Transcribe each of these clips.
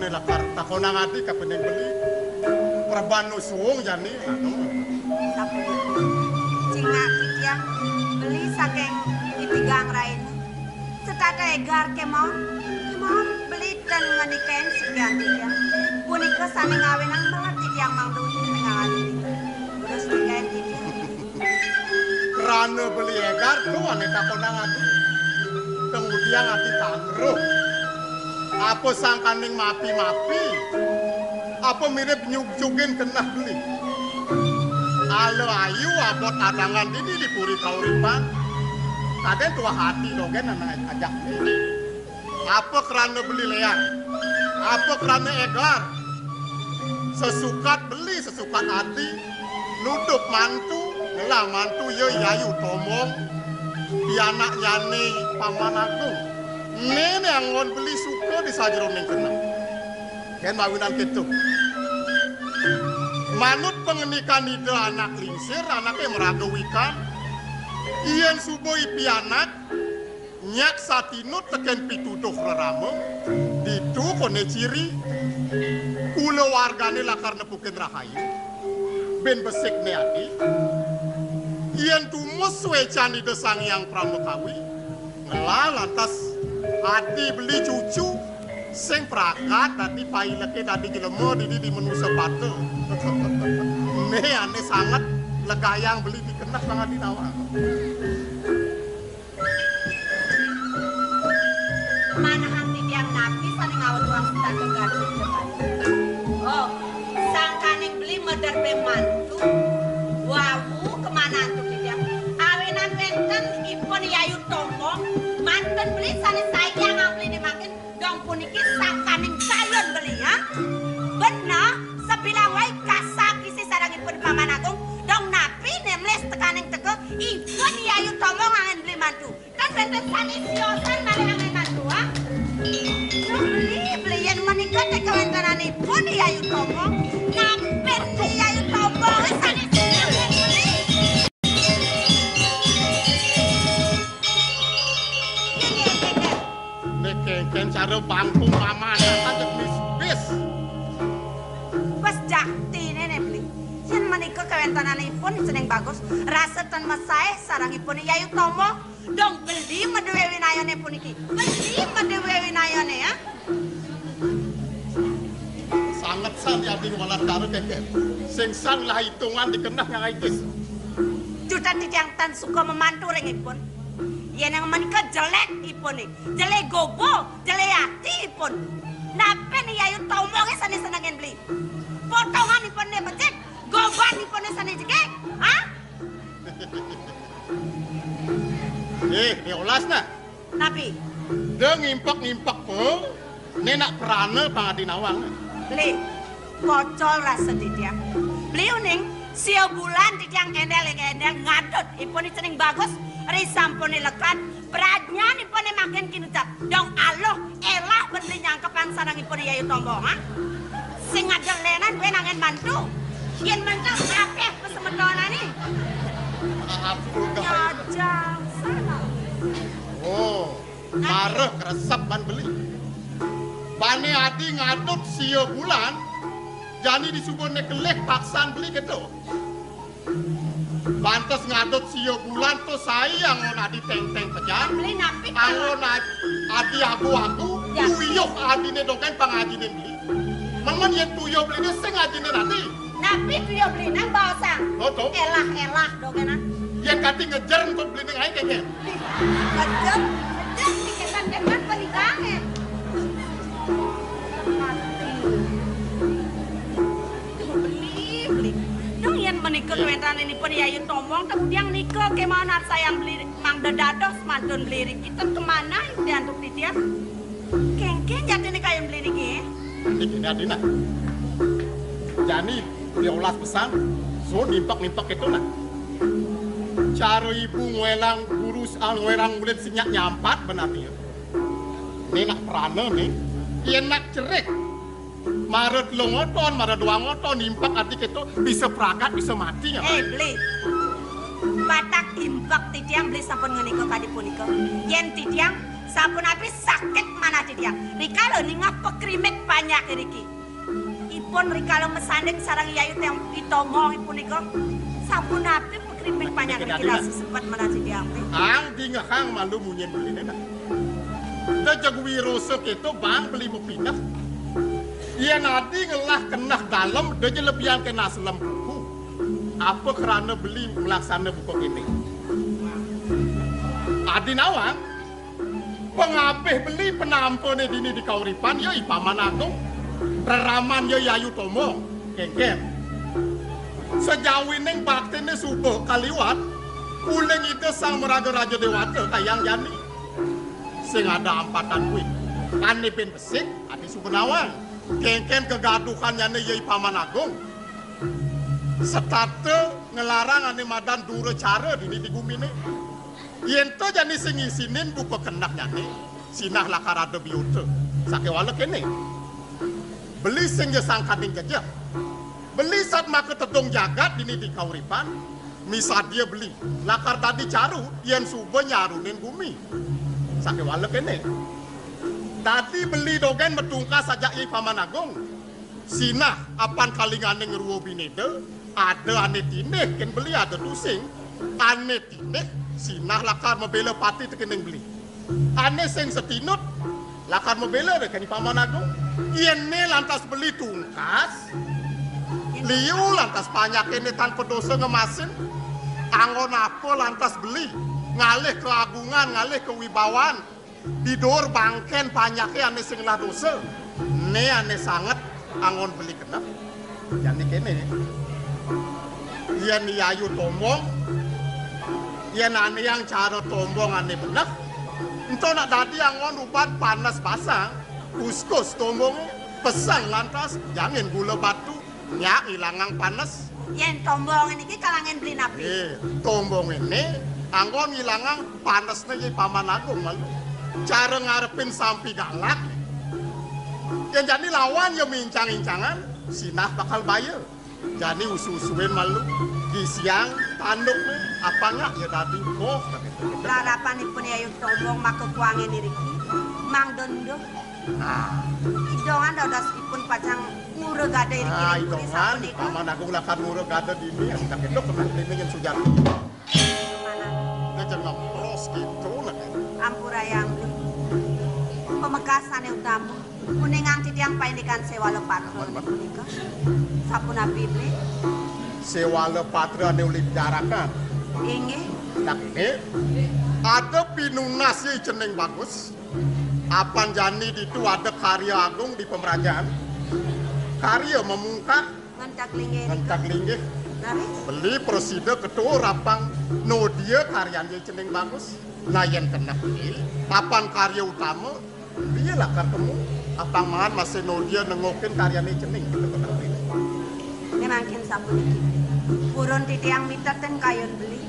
nih lakar takonang ati kapening beli perbanu suung jani tapi cingak dia beli saking itigang rain setata egar kemon beli dan nganikain sekian dia punika sami ngawinang banget yang mang duit ngawin terus nikain dia kerana beli egar tuh ane takonang ati kemudian ati tangruh apa sangkaning mapi-mapi apa mirip nyug-jugin kenah beli alo ayu abot adangan ini dipuri kauripan kaden tua hati dogen anak ajak apa kerana beli leang apa kerana egar sesukat beli sesukat hati nudup mantu ngelang mantu ye yayu tomong di anak nyane paman agung nene angon beli suka di sajeroning kenang ken bawinan gitu manut pengenikan ide anak lingsir anaknya meragawikan iyan suboi pianak nyak satinut teken pituduh rerame ditu kone ciri kula wargane lakar nepukin rahayu ben besik neaki iyan tumus wecan ide sang yang pramukawi ngelah lantas adi beli cucu sing prakat tadi paileke tadi jelema di menu sepatu ne ane sangat legayang beli dikenah sangat dinawang mana hang yang napi saling ngawet orang sedang kegarut depan oh sangkaning beli medar pemantu wawu kemana tuh dia awenan benten ipon yayu tomong mantan beli saling sayang ang beli dimakin dong puniki sangkaning calon beli ya benar sebilang wai kasak isi sarangipun paman agung dong napi nemles tekaning teke ipon yayu tomong angin beli mantu kan benten saling siosan maling angin mantu ha beli yang menikah teka wentenan ipon yayu tomong nampir yayu tomong saling siosan ken cara bangku paman ada bis pas jakti nene beli yen menika kawentananipun seneng bagus rasa ten mesai sarangipun yayu tomo dong beli medewe winayane puniki beli medewe winayane ya sangat san ya di walar karo keken sing sang lah hitungan dikenah yang aitis juta tijang tan suka memantu ringipun yen yang menika jelek ipun jelek gobo jelek hati ipun napen yayu tomo ge sane senengen beli potongan ipun ne becek goban ipun ne sane jegek ha diolas na napi de ngimpak po nenak perana pangadinawang beli kocol rasa dia beli uning sio bulan dijang endel ngadot ipun cening bagus risampone lekat beratnya nipone makin kinucap dong aloh elah beli nyangkepan sarangipun yayu tombo ha sing ngadelenan gue nangen mantu yen mentok akeh pesemetonane nyajang sana oh marah keresep ban beli bani adi ngadut sio bulan jani disubone keleh paksan beli gitu pantes ngadut sio bulan tuh sayang ngona di teng-teng pejam beli napi angon adi aku tuyuk adine doken pangajine beli mengen yen tuyuk beli sing ajine nanti napi tuyuk beli nang baosang elah dokenan yen kati ngejer untuk beli ning ae keken ngejer diketan dengan penikange beli dong yen menikah kewentan ini pun yayu tomong kemudian nikah kemana sayang beli mang dedados mantun beli kita kemana diantuk titian kengken jadi nih kayak beli niki ini adina jani diolas pesan so nimpak itu nah cara ibu ngelang gurus ngelang murid sinyak nyampat benar dia ini nak perana nih enak cerik Maret lo ngoton, maret dua ngoton, impak adik itu bisa perakat, bisa mati ya. Beli. Batak impak titiang beli sampun ngenika kadi punika. Yen titiang Sampun api sakit mana dia. Rikalo ningah pekrimet banyak riki. Ipun rikalo mesanding sarang yayu yang ditongong ipun iko. Sampun api pekrimet banyak riki rasi sempat mana dia. Ang di ngakang malu munyen beli nena. Da jagwiro itu bang beli mau pindah. Ia nadi ngelah kenah dalam, dia lebihan kena selam buku. Apa kerana beli melaksana buku ini? Adi nawang, pengapih beli penampun dini di Kauripan, ya Paman Agung, Reraman ya Yayu Tomo, kengkem. Sejauh ini bakti ini subuh kaliwat, uling itu sang meraja-raja dewata kayang jani. Sing ada ampatan kuih, kanipin besik, adi subuh nawang. Kengken kegaduhan yang yai Paman Agung. Setate ngelarang ane madan dure cara di gumi ni. Yento jani sing isinin buka kenak jani. Sinah lakarada biota. Sake wala kene. Beli sing je sangkaning jajah. Beli saat maka tedong jagat di Kauripan. Misa dia beli. Lakar tadi caru yen suba nyarunin bumi. Sake wala kene. Tadi beli dogen metungkas saja i Paman Agung. Sinah apan kalingane ngeruo binede, ada ane tineh ken beli ada tusing. Ane tineh sinah lakar membela pati tekeneng beli. Ane sing setinut lakar membela deh kan Paman Agung. Iene lantas beli tungkas. Liu lantas banyak ini tanpa dosa ngemasin. Angon apa lantas beli. Ngalih keagungan, ngalih kewibawaan. Didor bangken banyaknya ane sing lah dosa. Ne ane sangat angon beli kenap. Jadi kene. Yen Yayu tombong. Yen ane yang cara tombong ane benak. Entah nak tadi angon ubat panas basang. Kuskus tombongnya. Pesang lantas. Jangan gula batu. Nyak ilangang panas. Yen tombong ini kalangan beli napi. Tombong ini. Angon ilangang panasnya yai Paman Agung malu. Cara ngarepin sampai galak. Yang jadi lawan yang mincang-incangan, sinah bakal bayar. Jadi usu-usuin malu. Di siang, tanduk nih. Apa nggak ya tadi? Oh, Larapan ipun Yayu Tombong maka kuangin diriki. Mang dondo. Idongan daudas ipun pacang ngure gada iriki. Nah, idongan. Paman Agung lakar ngure gada di ini. Yang kita kena ini yang sujar. Mana? Dia jangan pros gitu lah. Ampura yang pemekasan yang utama kuningang titiang paindikan sewa lepatro nikah sapuna bibli sewa lepatro ane ulip jarakan inge tak ini ada pinunas yang ceneng bagus apan jani itu ada karya agung di pemerajaan karya memungkah ngencak linggih beli presiden ketua rapang no dia karyanya ceneng bagus nah yang kena pilih papan karya utama dia lah ketemu apang mahan masih no dia nengokin karyanya ceneng kita kena pilih ini makin sampun iki purun titiang mitaten kayun beli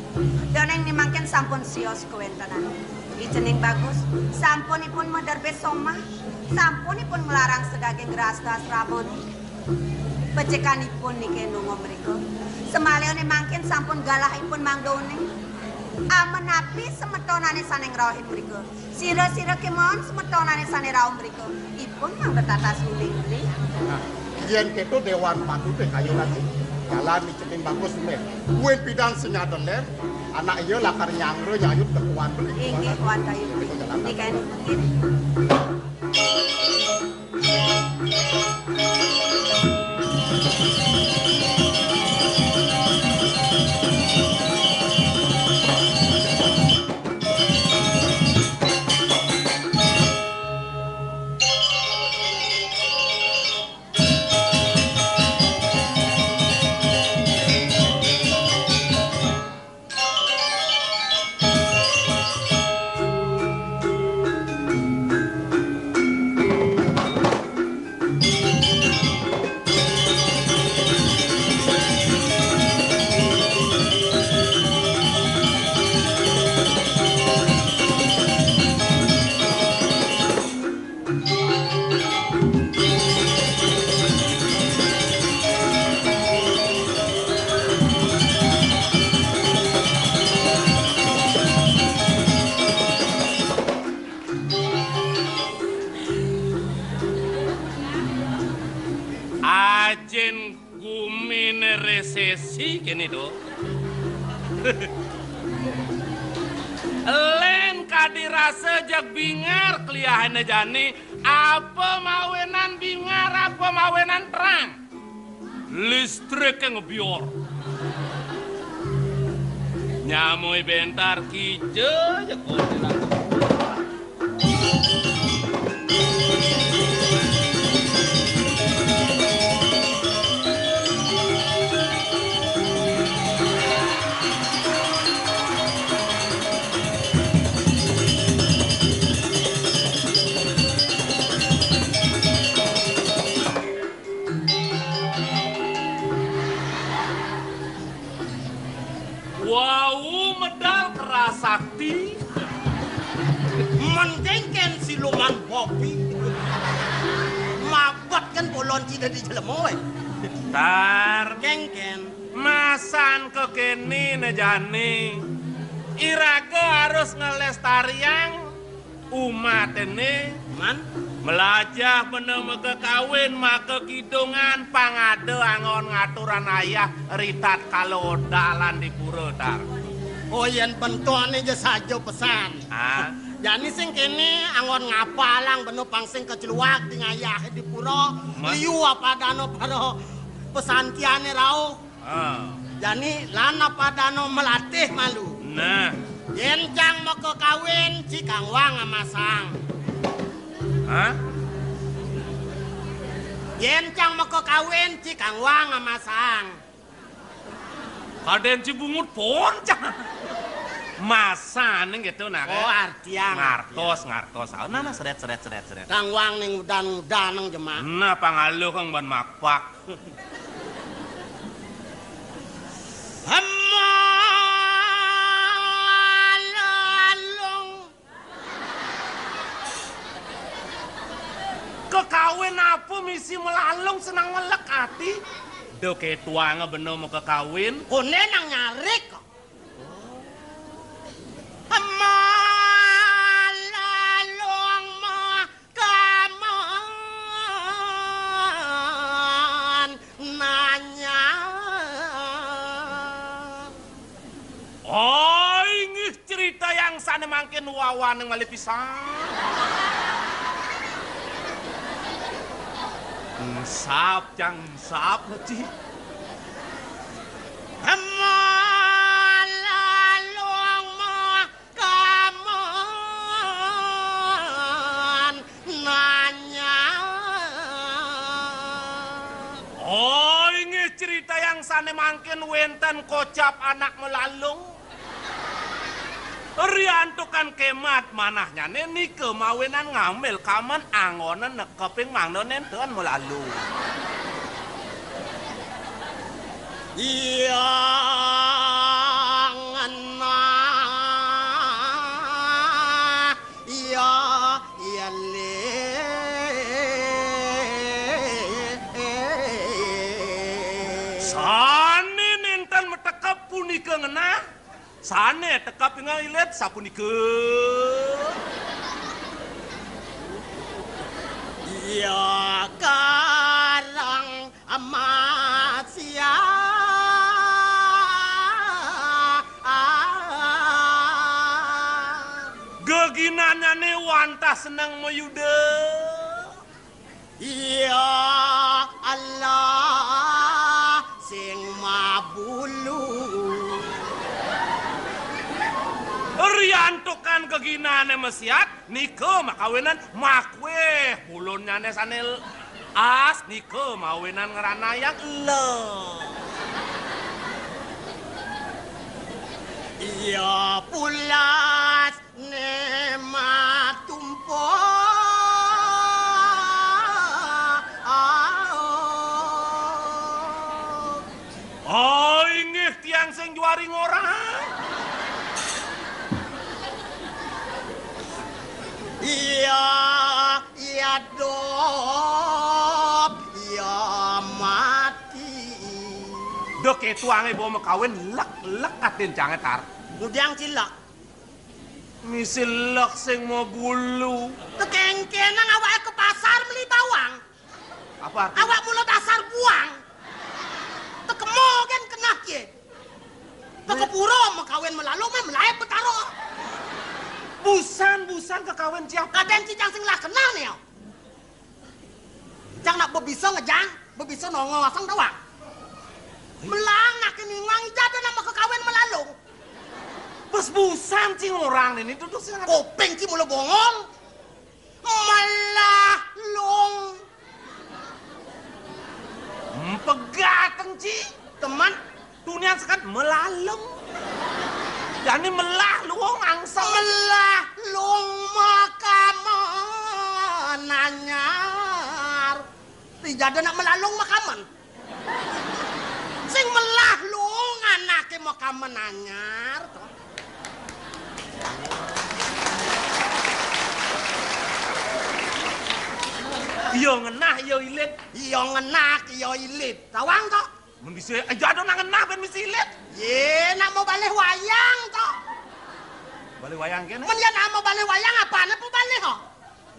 dan yang makin sampun sios kewentanan ini ceneng bagus sampunipun mederbe soma sampunipun melarang sedaging geras-geras ramon pecekanipun niki nungo mereka semaleone makin sampun galahipun mangdone amenapi semetonane saneng rawuhin mriko sira-sira kemawon semetonane sane rawuh mriko ipun mangga tata suling beli yen keto dewan patute kayu lagi jalan di cekin bagus men kuwen pidang sinyadeler anak iya lakar nyangre nyayut kekuan beli inggih kuan kayu nikaen begini ajen gumine resesi kene do. Len kadirasa jag bingar kliahane jani apa mawenan bingar apa mawenan terang. Listrik yang ngebior. Nyamoy bentar kijo ya kodilang. Wow, medal kerasakti. Mendingkan siluman Bobi. Mabat kan bolon cina di jelemoy. Tar, Kengken. masan ke kene nejane. Iraga harus ngelestariang umat ini. Man, Melajah bener kekawin maka kidungan pangade angon ngaturan ayah ritat kalau dalan di pura tar. oh yen bentuane aja saja pesan. Ah, Jani sing kene angon ngapalang beno pangsing keceluak di ngayah di pura. Mas. Liu apa dano paro pesantiane rau. ah. Jani lana padano melatih malu. Nah, Yen jang mau ke kawin cikang wang amasang. ah, Yen jang mau ke kawin cikang wang amasang. kaden Cibungut poncak. Masa nih gitu nah. Oh artiang. Ngartos. Nah, seret. Kang wang ning udan nang jemaah. Nah, pangaluh kang ban makpak. Hamalong. Kekawin apa misi melalung senang melek hati? Do ketua ngebeno mau kekawin. Kone nang nyarik kok. Hamalong mah kaman nanya. Oh, ini cerita yang sana mangkin wawan yang malih pisan. Sap Ci. Hamalong mah kaman nanya. Oh, ini cerita yang sana mangkin wenten kocap anak melalung. Riantukan kemat manahnya nih kemawinan ngambil kaman angonan nekeping mangdonen tuan melalu. Iya ngena iya le Sane nintan metekap punika ngena. Sane tekap nga ilet sapunika. iya karang amasya Geginannya nih wantah senang mayuda. iya Allah sing mabulu. Riantukan keginane mesiat niko makawinan makwe bulunnya sanil as niko mawinan ngeranayak le. Iya pulas nema tumpo. Oh ingih tiang sing juari ngorang. Iya dop, iya mati. Dok itu ange bawa kawin lek katin jangan tar. Mudiang cilak. Misi lek sing mau bulu. Tekengkenang awak ke pasar beli bawang. Apa? Awak mula dasar uang. Tekemo kan kena ye. Teko puro makawin melalung mah melayap betaro. Busan kekawin siapa? Kaden cicang sing lah kenal nih. Cang nak bebiso ngejang, bebiso nongo asang tawang. Melang nak ini ngang jatuh nama kekawin melalung. Pas busan cing orang ini duduk sih. Kopeng ci mulu bongol. Melalung. Pegateng ci. Teman, Dunia sekat melalung. Jadi melalung angsa. melalung makaman nanyar. Tidak ada nak melalung makaman. Sing melalung anake makaman nanyar. Yo ngenah yo ilit. Iyo ngenak, iyo ilit. Tawang toh? Mun bisa aja nang ngenah ben misi ilit. Ye, nak mau balik wayang toh? Balik wayang kene. Men ya nak mau balik wayang apa? Nak mau balik kok?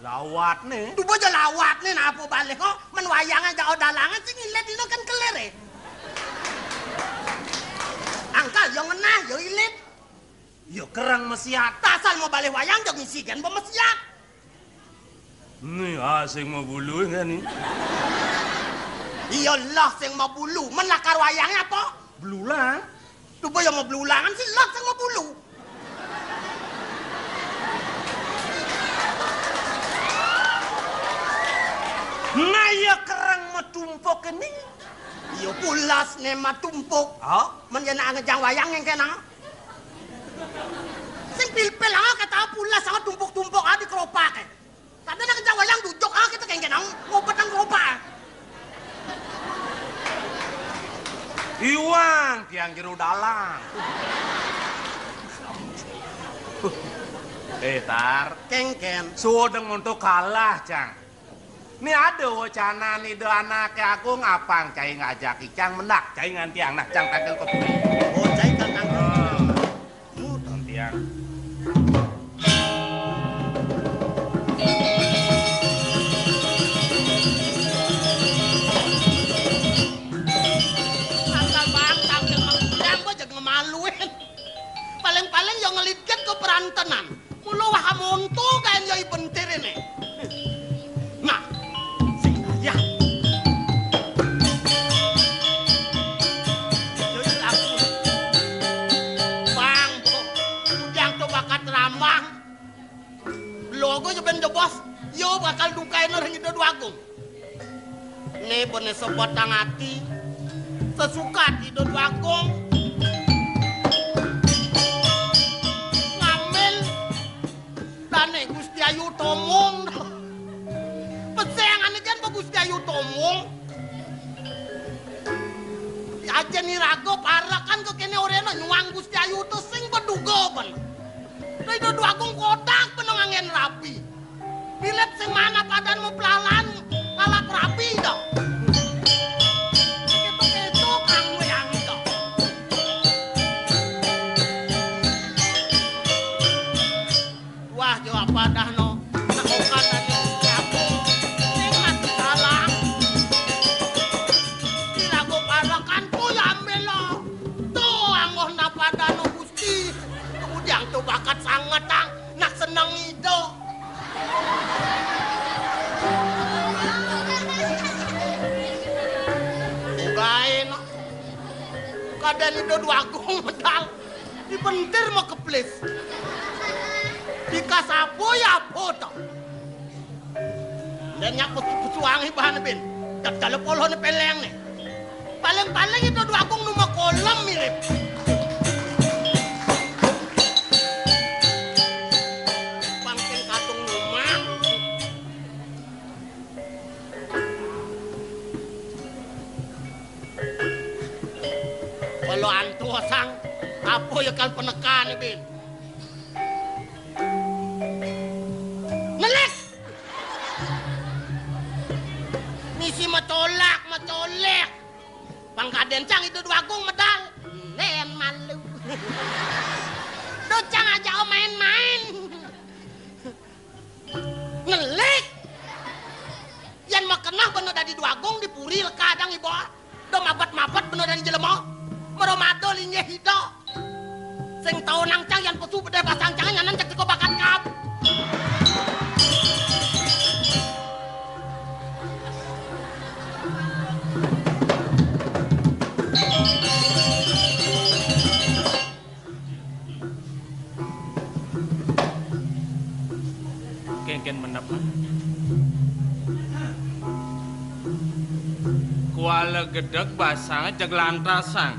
Lawat nih. Tu bojo lawat nih nak mau balik kok? Men wayang aja dalangan sing ilit itu kan kelere. Angka yo ngenah, yo ilit. Yo kerang mesiat. Tasal mau balik wayang jog ngisi kan pemesiat. Nih asing mau bulu kan nih. Iya lah sing mau bulu, men lakar wayangnya apa? Belulang. Tu boyo mau belulangan sih lah sing mau bulu. Nah ya kerang metumpuk ini. Iya pulas nih mah tumpuk. Oh, Men ya nak ngejang wayang yang kena. Sing pil-pil kata pulas sangat tumpuk-tumpuk di keropak. Tadi nak ngejang wayang duduk kita kayak kena ngobet nang keropak. iwang tiang jeru dalang. Tar, Kengken. sudah untuk kalah, Cang. Ini ada wacana nih do anak aku ngapang cai ngajak Cang mendak cai ngantiang nah Cang tagel kopi. Oh, cai kangkang. Ngantiang. Asal bang tampil mengundang gua jangan ngemaluin. Paling-paling yang ngelitkan ke perantenan. Mulu wah montu kan yang bentir ini. Nah, sing ya. Jadi aku. Bang, yang tuh bakat rambang. Logo yo ben bos. Yo bakal dukain orang itu agung. Nih bener sepotang hati. Sesuka di agung. Dane Gusti Ayu Tomong. Pesengan jan ba Gusti Ayu Tomong. Aja ni rago parakan ke kene orena nyuang Gusti Ayu to sing bedugo ben. Dai do agung kodak penangangen rapi. Bilet sing mana padan mau pelalan alak rapi dah. Itu kang yang itu. Wah, jawab dah no. Nak okan tadi aku. Sing mati salah. Dilago parakan ku ya ambil lo. Tuh angoh na pada no Gusti. Kemudian tuh bakat sangat tang. Nak senang itu. Ugain. Kadang itu dua agung medal. Dibentir mau keplis. Dika sapo ya foto. Dan nyak pesuangi bahan bin. Tak dalam poloh ni peleng ni. Paling-paling itu dua agung numah kolam mirip. Pangking katung numah. Kalau antu sang, apa ya kal penekan ni bin. Ngelik! Misi matolak. Pangkaden Cang itu dua agung medal. Nen malu. Do Cang aja main-main. Ngelik! Yan makenah bener dari Duagung di Puri kadang ibu. Do mabat bener dari jelema. Meromado linyeh hida. Sing tau nang cang yang pesu bede pasang cang nyanan cek teko bakat kap. Ken menapa? Kuala gedeg basang jag lantasang.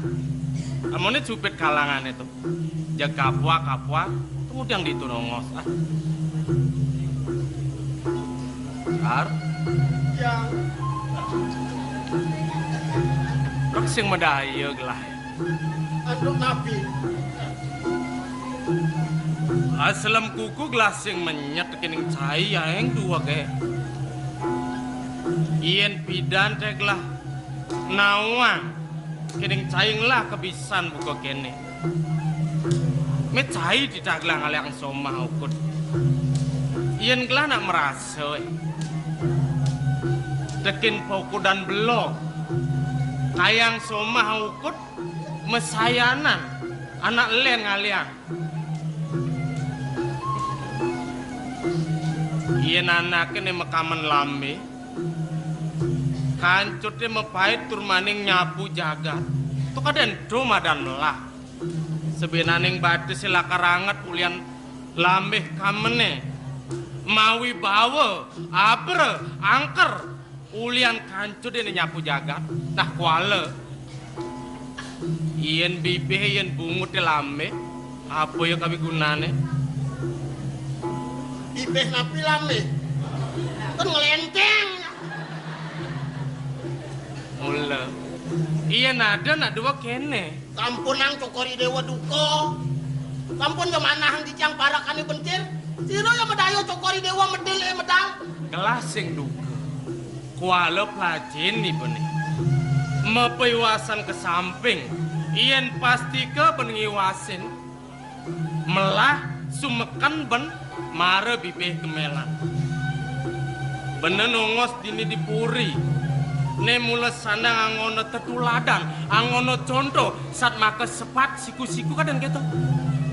Amone cupit kalangan itu. Jag kapwa kemudian ditunongos. Ar? Yang Rek sing medayeg lah. anduk nabi. Aslam kuku glasing menyet kening cai yang dua ke. Ien pidan teglah nawang kening caing lah kebisan buka kene. Me cai tidak gelang yang somah ukut. Ien gelah nak merasa. Tekin poku dan belok. Kayang somah ukut mesayanan anak len ngaliang. Ien anaknya mekaman lambe. Kancutnya mepait turmaning nyapu jagat. Itu kaden doma dan lah. Sebenaning batu sila karangat ulian lambe kamene. Mawi bawa, abre, angker. Ulian kancutnya nyapu jagat. Nah kuala. Ien bibih, ien bungut lambe. Apa ya kami gunane? Ibeh napi lame. Kan ngelenteng. Mula. Iya nada nak dua kene. Kampun nang cokori dewa duko. Kampun yo manahang di ciang parakane bencir. Sino yo medayo cokori dewa medel medal. Kelasing duka. Kuala pelajin nih benih. Mepiwasan ke samping. Iyan pasti ke pengiwasin. Melah sumekan ben. Mare bibih kemelan. Bener nongos dini dipuri. Ne mula sandang angono tetuladan, angono contoh saat maka sepat siku-siku kadang gitu.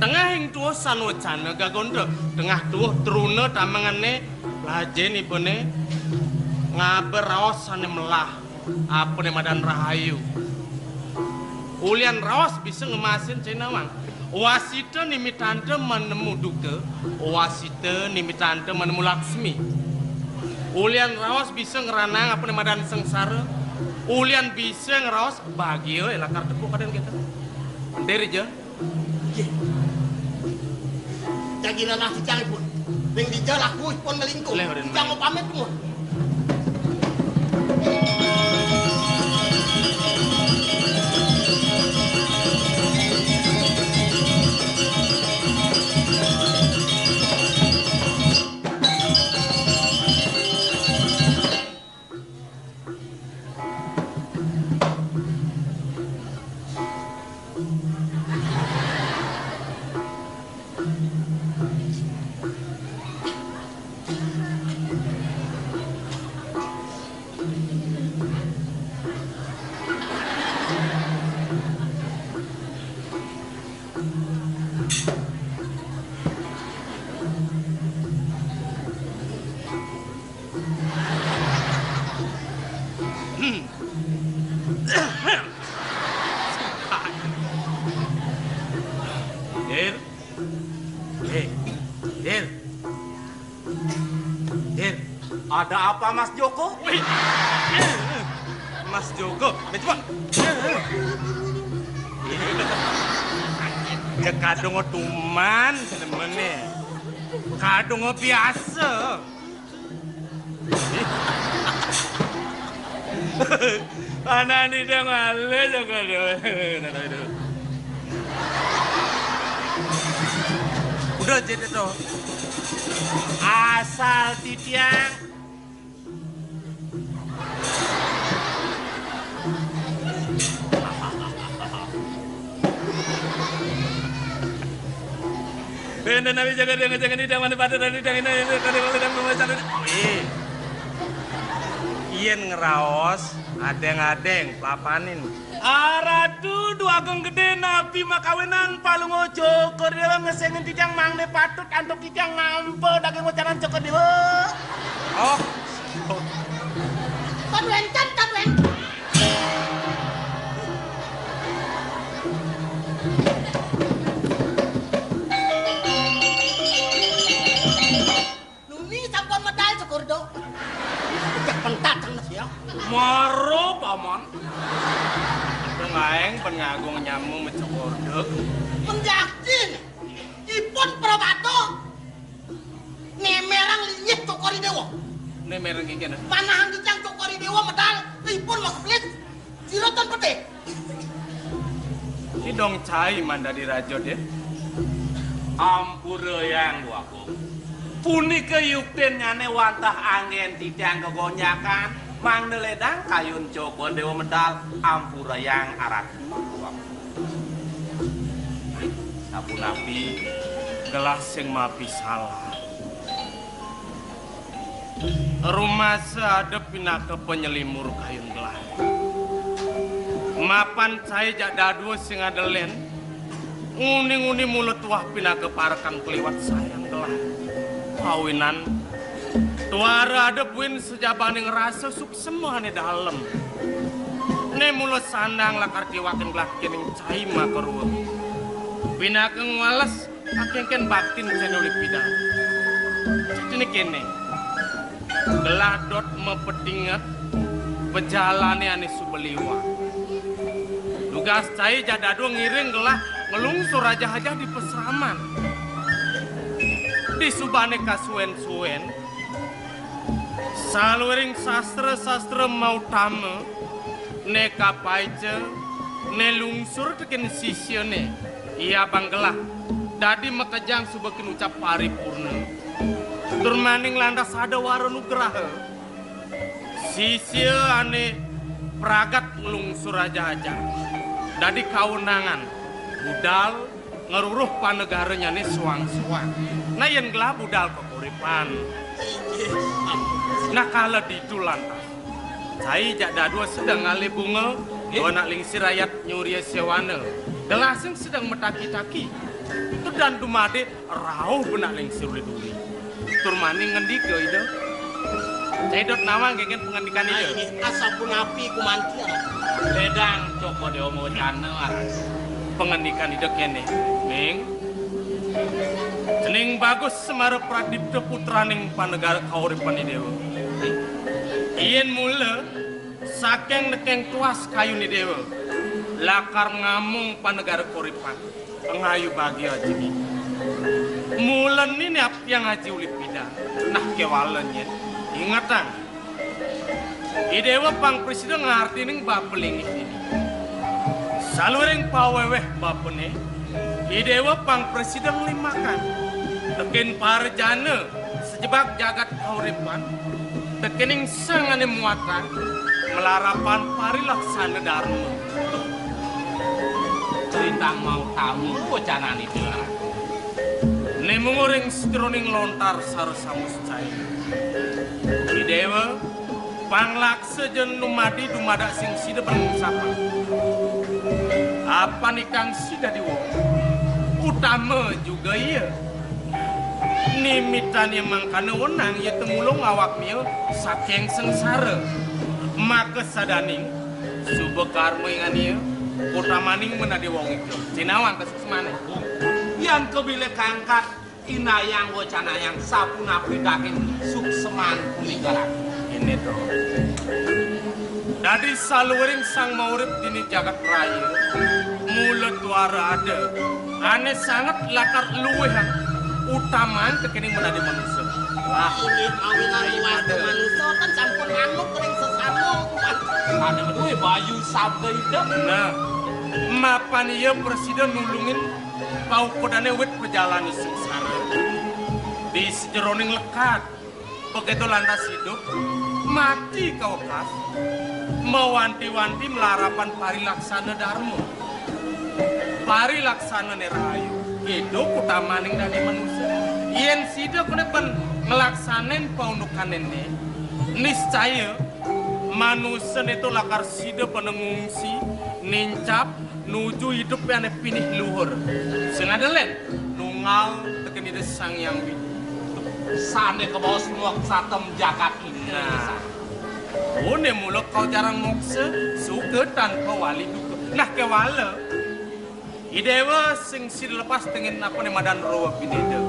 Tengah yang tuh sanu cana gagondo, tengah tuh teruna tamangane lajen ibune ngaber raos sane melah apa ne madan rahayu. Ulian raos bisa ngemasin cenawang. Wasita nimitante menemu duka, wasita nimitante menemu laksmi. Ulian rawas bisa ngeranang apa nama dan sengsara. Ulian bisa ngerawas bahagia elakar tepuk kadang kita. Dari je. Jadi lelah si cang pun. Yang dijal aku pun melingkup. Jangan pamit pun. Ada apa Mas Joko? Wih. Mas Joko, coba. Ya kadung tuman temennya. Kadung biasa. Anak ini dah ngale jaga dia. Udah jadi tuh. Asal titiang. Benda nabi jaga dia jangan di mana pada tadi jangan ini kali kali dan memasang. yen ngeraos adeng-adeng papanin. Aradu dua ageng gede napi makawenan palung ojo keur dewa ngesengin tijang mangne patut antuk tijang ngampe daging wacanan cokot dewa. Oh. Tadwen. Nuni sampun medal syukur do. Jak pentat nang ya. Maro paman. Pengaeng pengagung nyamu mecokordek. Penjakin. Ipun Prabato. Nemerang linyit cokori dewa. Nemerang iki kene. Panahan dijang cokori dewa medal. Ipun makplit. Sirotan pete. Ini dong cai manda dirajot ya. Ampura yang duaku. Punika yukten nyane wantah angin tijang kegonyakan. Mang neledang kayun cokor dewa medal. Ampura yang arat. Sapu napi gelas yang mapi salah. Rumah seadep pinaka penyelimur kayun gelas. Mapan saya jak dadu sing adelen. Nguni-nguni mulut wah pinaka parakan keliwat sayang gelas. Kawinan tuara adep win sejabaning rasa suksemane dalem. Ne mulut sandang lakar kiwakin gelah kening cai makeruwe. Pinaka ngwales akengken baktin cenuli pidang. Cini kene. Gelah dot mepedinget pejalane ane subeliwa. Tugas cai jadadu ngiring gelah ngelungsur aja-aja di pesraman. Di subane kasuen-suen. Saluring sastra-sastra mau tame. Ne kapaice. Ne lungsur tekin sisyone. Iya bang gelah. Dadi mekejang subekin ucap paripurna. Turmaning landas ada waro nugraha. Sisya ane pragat ngelungsur aja-aja. Dadi kawenangan budal ngeruruh panegaranya nih suang-suang. Nah yang gelah budal kekuripan. Nah kala didu lantas. Saya jak dadua sedang ngali bunga. Dua nak lingsi rakyat nyuria sewana. Gelasing sedang metaki-taki. Itu dan dumade rauh benak lingsi uli-uli. Turmani ngendika itu. Saya dot nawang gengen pengendikan itu. Ini asapun api kumantia. Ledang cokor dewa mewacana. Pengendikan itu kene. Ming. Cening bagus semara pradipta putraning panegara kauripan dewa. Ien mula saking nekeng tuas kayu ni dewa. Lakar ngamung panegara kauripan. Pengayu bagi aja ni. Mulan ini apa yang haji ulip pida. Nah kewalannya. Ingatan. Idewa pang presiden ngarti ning bapeling ini. Saluring paweweh bapene. Idewa pang presiden limakan. Tekin parjana sejebak jagat kauripan. Tekening sangane muatan melarapan parilaksana dharma. Cerita mau tamu wacanan itu. Ne menguring setroning lontar sarsamus cai. Idewa panglaksa jen lumadi dumada sing sida bersapa. Apa nih kang sida diwo? Utama juga iya. Nimitan yang mangkana wenang ya temulung awak mil saking sengsara. Maka sadaning subekarma ingan iya. Utamaning menadi wong itu. Cinawang kesuksmane. Yang kebile kangkat inayang wacana yang sapu napi daking sukseman kuninggalan. Ini tuh. Dari saluring sang maurib dini jagat raya. Mulut tuara ada. Ane sangat lakar luwehan. Utamaan kekening menadi manusia. Wah, ini kawinan liwat manusia kan sampun nganuk kering sesama. Ada kedua bayu sabda itu. Nah, mapan iya presiden nulungin kau kodane wit perjalanan sengsara. Di sejeroning lekat. Begitu lantas hidup, mati kau kas. Mewanti-wanti melarapan parilaksana dharma. Parilaksana nerayu. Hidup utamaning dari manusia. Yen sida kunepen ngelaksanen paundukan ini. Niscaya manusia itu lakar sida penengungsi nincap nuju hidup yang pinih luhur sengadelen nungal tekan ide sang yang Sane ke bawah semua satem jagat ini. nah one mulak kau jarang moksa suka tanpa wali duka nah kewala idewa sing sir lepas tengin apa ne madan roa pinida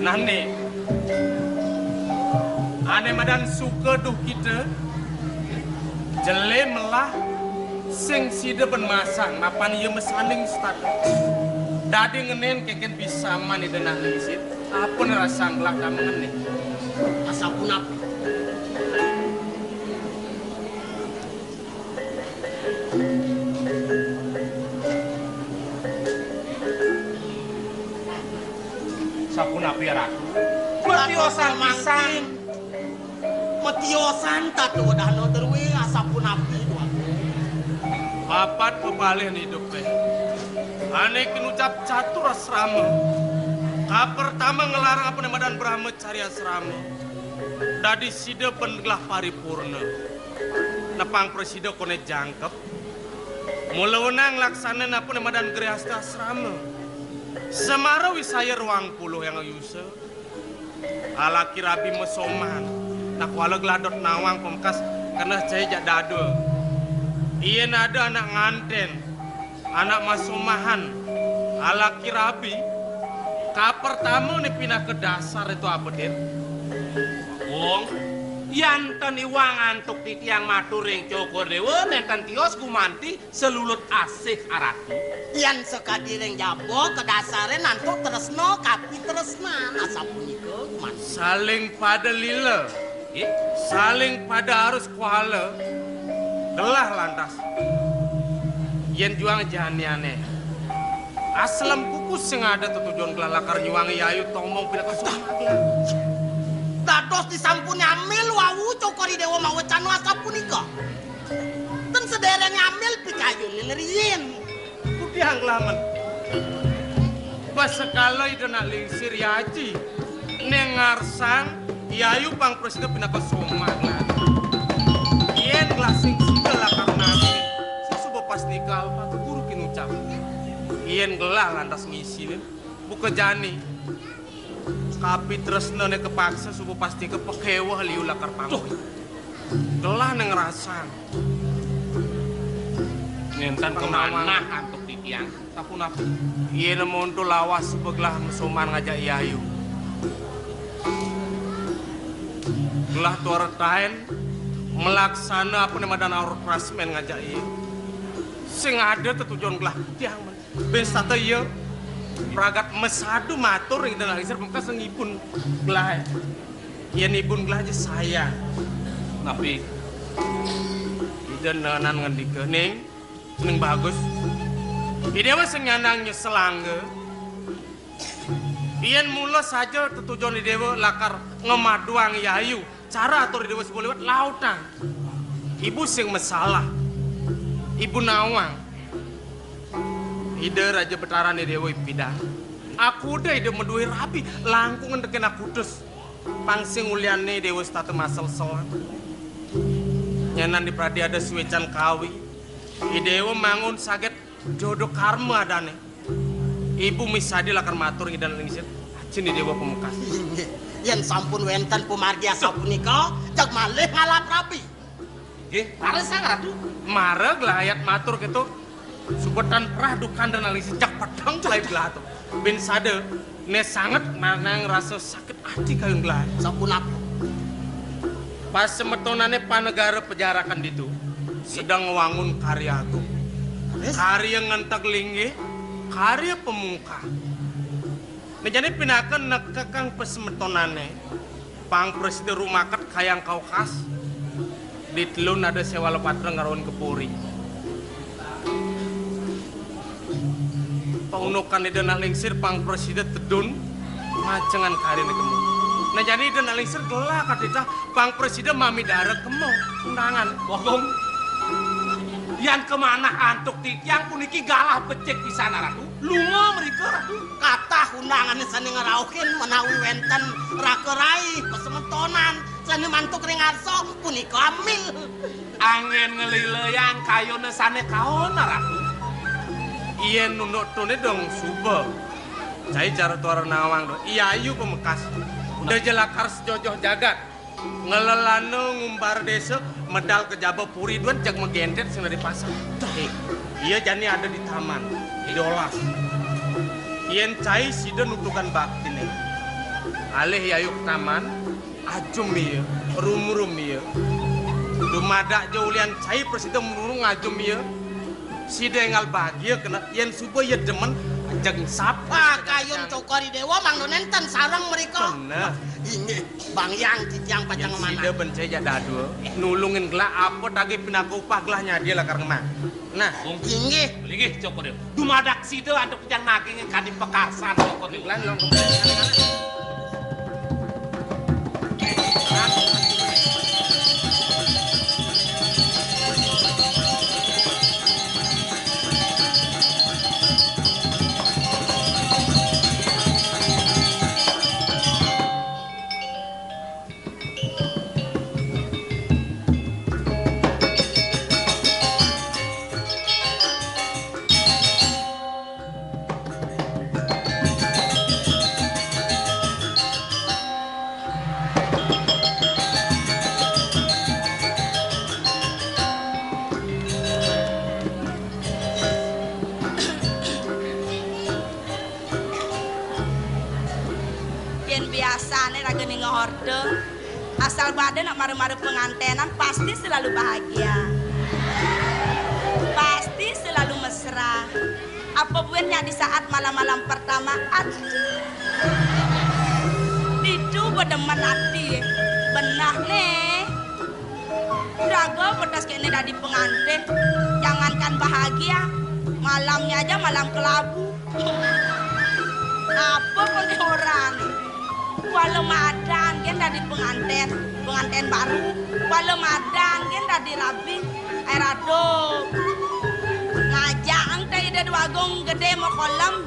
nah ne ane madan suka duh kita jele melah sing sida penmasang napan ieu mesaning stad dadi ngenen keken bisa mani denah lisit apa rasang belakang ngene Asa punap. Sapunapi ratu. Metiosan pisan. Metiosan tatu dahno terwe asa punapi itu. papat pebalian hidup teh ane kinucap catur asrama ka pertama ngelarang apa nemadan Brahma cari asrama dadi sida pengelah paripurna nepang presida kone jangkep mulawenang laksana apa nemadan grihasta asrama semara wisaya ruang puluh yang ayusa alaki rabi mesoman nak wala gladot nawang pemkas karena saya jak dadul iya nada anak nganten anak masumahan alaki rabi ka pertama nih pindah ke dasar itu apa dir Wong yanten iwang antuk titiang maturing cokor dewa nenten tios gumanti selulut asih aratu. Yan sekadireng jabo ke dasare nantuk tresno kapi tresna asa punika kuman. saling pada lila saling pada harus kuala gelah lantas yen juang janiane aslam kukus sing ada tujuan gelah lakar nyuwangi yayu tomong pindah ke sumatera Dados disampuni amil wawu cokori dewa mawecanu asa punika. Dan sedereng amil pikayun liliriin. kudiang laman pas sekala itu nak lingsir yaji nengarsang yayu pang presiden pindah ke sumatera yen gelah sing sida lakar nasi sesuba pas nikah patu guru kinucap yen gelah lantas ngisi buka jani kapi tresna ne kepaksa subuh pasti kepekewah liu lakar pangoi gelah neng rasang Nenten kemana antuk titiang? tapun apa iya namun tu lawas sebeglah mesoman ngajak yayu gelah tuara tain melaksana apa nama dan aur prasmen ngajak iya sing ada tujuan gelah tiang besata iya ragat mesadu matur gitu lah isar pemkas ngibun gelah iya nibun gelah aja saya Napi dan nanan ngendike ning seneng bagus dia mah sing nyanang nyeselangge iyan mula saja tujuan di dewa lakar ngemaduang yayu cara atur di dewa sebuah lewat lautan ibu sing masalah ibu nawang ide raja betaran di dewa ipidah aku udah ide meduhi rapi langkungan deken aku dus pangsing uliane dewa statu masal soan nyanan di pradi ada suwecan kawi idewa mangun saget jodoh karma adane ibu misadi lakar matur ngidan lingsir acin di dewa pemukas Yan sampun wenten pumargi asa punika jak malih ngalap rapi. Nggih, pares sang ratu. mareg lah ayat matur gitu subetan perah dukan dan lingsir jak pedang celai belah tuh ben sade ne sangat manang rasa sakit hati kayun belah Sapunapa. pas semetonane panegara pejarakan ditu sedang ngewangun karya aku karya ngentek linggih karya pemungka nah jadi pinakan nekekang pesemetonane pang presiden rumakat kayang kaukas di telun ada sewa lepatra ngarawon kepuri pengunukan di dana lingsir pang presiden tedun macengan karya kemu nah jadi dana lingsir gelah kadita pang presiden mami darah kemu undangan Bogong. Yan kemana antuk titiang puniki galah becek di sana ratu. Lunga mereka ratu. Kata undangan sani ngerauhin menawi wenten rakerai pesemetonan sani mantuk ringarso punika amil Angin ngelileyan kayone sane kaona ratu. Iya nunuk tune dong suba. Cai cara tuara nawang do. Iya ayu pemekas. Udah jelakar sejojoh jagat. Ngelelano ngumbar desa medal kejaba puri duan jak megendet sing dari pasar. Iya jani ada di taman. Dolas. Ien cai sida nutukan bakti nih. Alih ayu ke taman. Ajum iya. Rum-rum iya. Dumadak jaulian cai presida murung ngajum iya. Sida engal bahagia kena yen subuh ya demen jeng sapa Kayun cokori dewa mangdo nenten sarang mereka. bener. Inggih, Bang Yang titiang pacang Yang mana. sida bencai ja dadu nulungin gelah apa tagi pinaku upah gelahnya dia lah karena nah Inggih, Lagi cokor dewa. Dumadak sida antuk pejang naging yang kadi pekasan cokor dewa. lan long Yen biasane ragene ngehorde asal badan nak mare-mare pengantenan pasti selalu bahagia. Pasti selalu mesra. Apa buennya di saat malam-malam pertamaan? Itu bedemen hati. Benah nih. Raga pedas kene dadi pengantin. Jangankan bahagia, malamnya aja malam kelabu. Apa pun orang nih. Walau madan kan dari pengantin baru. Walau madan kan dari rabi airado. Ngajak angka ide dua gong gede mau kolam.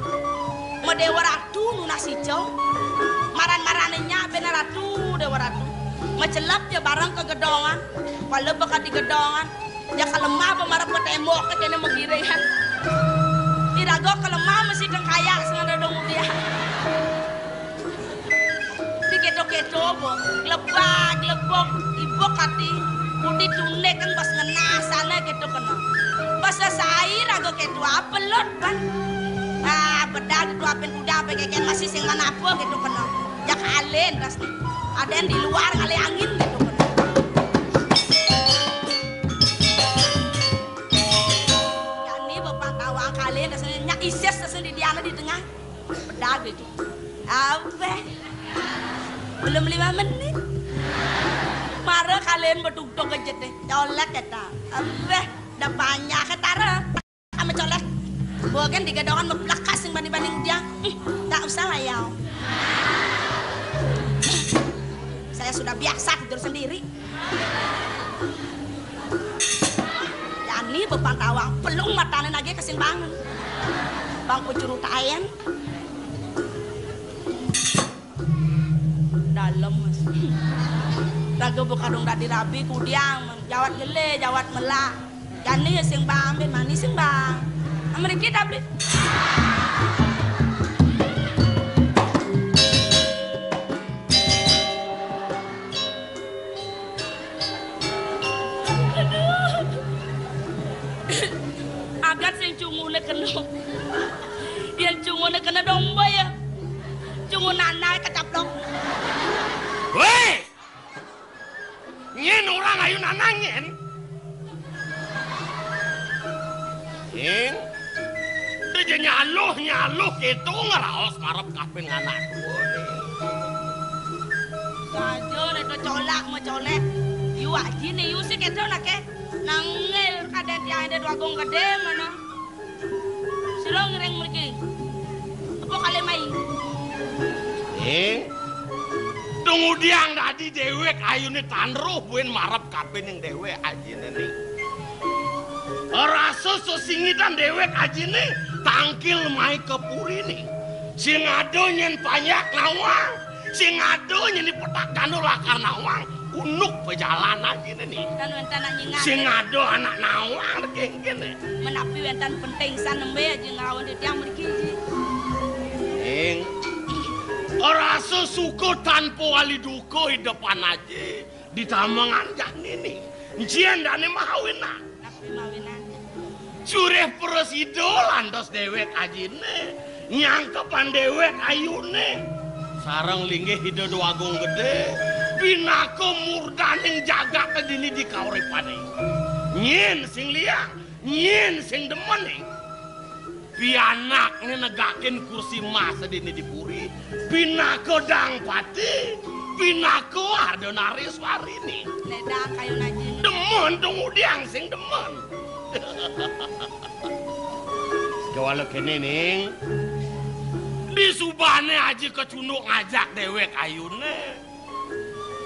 Mau dewa ratu lunas hijau. Maran-marannya bener ratu dewa ratu. Mecelap dia barang ke gedongan. Walau bekat di gedongan. Ya kelemah pemarap ke tembok ke kene mengirehan. Irago kelemah mesti kaya sengaja dong dia. Keto-keto bo, glebak, ibu kati, budi tune kan pas ngenasana keto kena. Pas sair agak keto apa lot kan? Bedal itu apa udah apa keken masih sing mana apa keto kena. Jak alen pasti. Ada yang di luar ngale angin keto kena. Yani bapak tawang kalian dasarnya nyak ises dasarnya di diana di tengah. Bedal itu. Apa? Belum 5 menit. Mara kalian berduduk aja deh. Colek kata. Abeh, dah banyak ketara. Sama colek. Bukan di gedongan membelakas yang banding-banding dia. Tak usah lah ya. Saya sudah biasa tidur sendiri. Yani bepan tawang. Pelung matanin lagi kesimbangan. Bang pucuru tayan. Dalam mas. Raga bukadong dadi rabi kudiang jawat gele jawat melak. Gani ya sing bang ben manis sing bang. Amerika kita beli. Agat sing cungune kena. Yang cungune kena domba ya. Cungun nanai kecaplok. weh nyen orang ayu nanangen ing dia nyaluh gitu ngeraos marap kapin anak Sajo itu colak mau colek. Yu aji nih yu sih kedo nak ke. Nangil kaden dia ada dua gong gede mana. Silo ngereng mereka. Apa kalian main? tunggu diang tadi dewek ayune tanruh buen marap kapin yang dewek ajine nih rasa sesingitan dewek ajine tangkil mai kepuri nih sing ado nyen panyak nawang sing ado nyen dipetak kanu lakar nawang unuk perjalanan gini nih. Kan wentan nak nyingat. Sing ado anak nawang kayak gini. Menapi wentan penting san nembe aja ngawon di tiang mriki ji. Ning ora sesuko tanpa wali duko di depan aja di tamangan jani nih. Njian dane mahawina. Napi mawinan. Sureh presido lantos dewek ajine. Nyangkepan dewek ayune. Sarang linggih hide doagung gede. Binako murdaning jaga kedini di kauripane. Nyin sing liang, nyin sing demening. Pianak negakin kursi mas sedini di puri. Binako dang pati, binako ardonaris warini. Leda kayu naji. Demen dong udiang sing demen. Kewalo kene ning. Di subane aja kecunduk ngajak dewek ayune.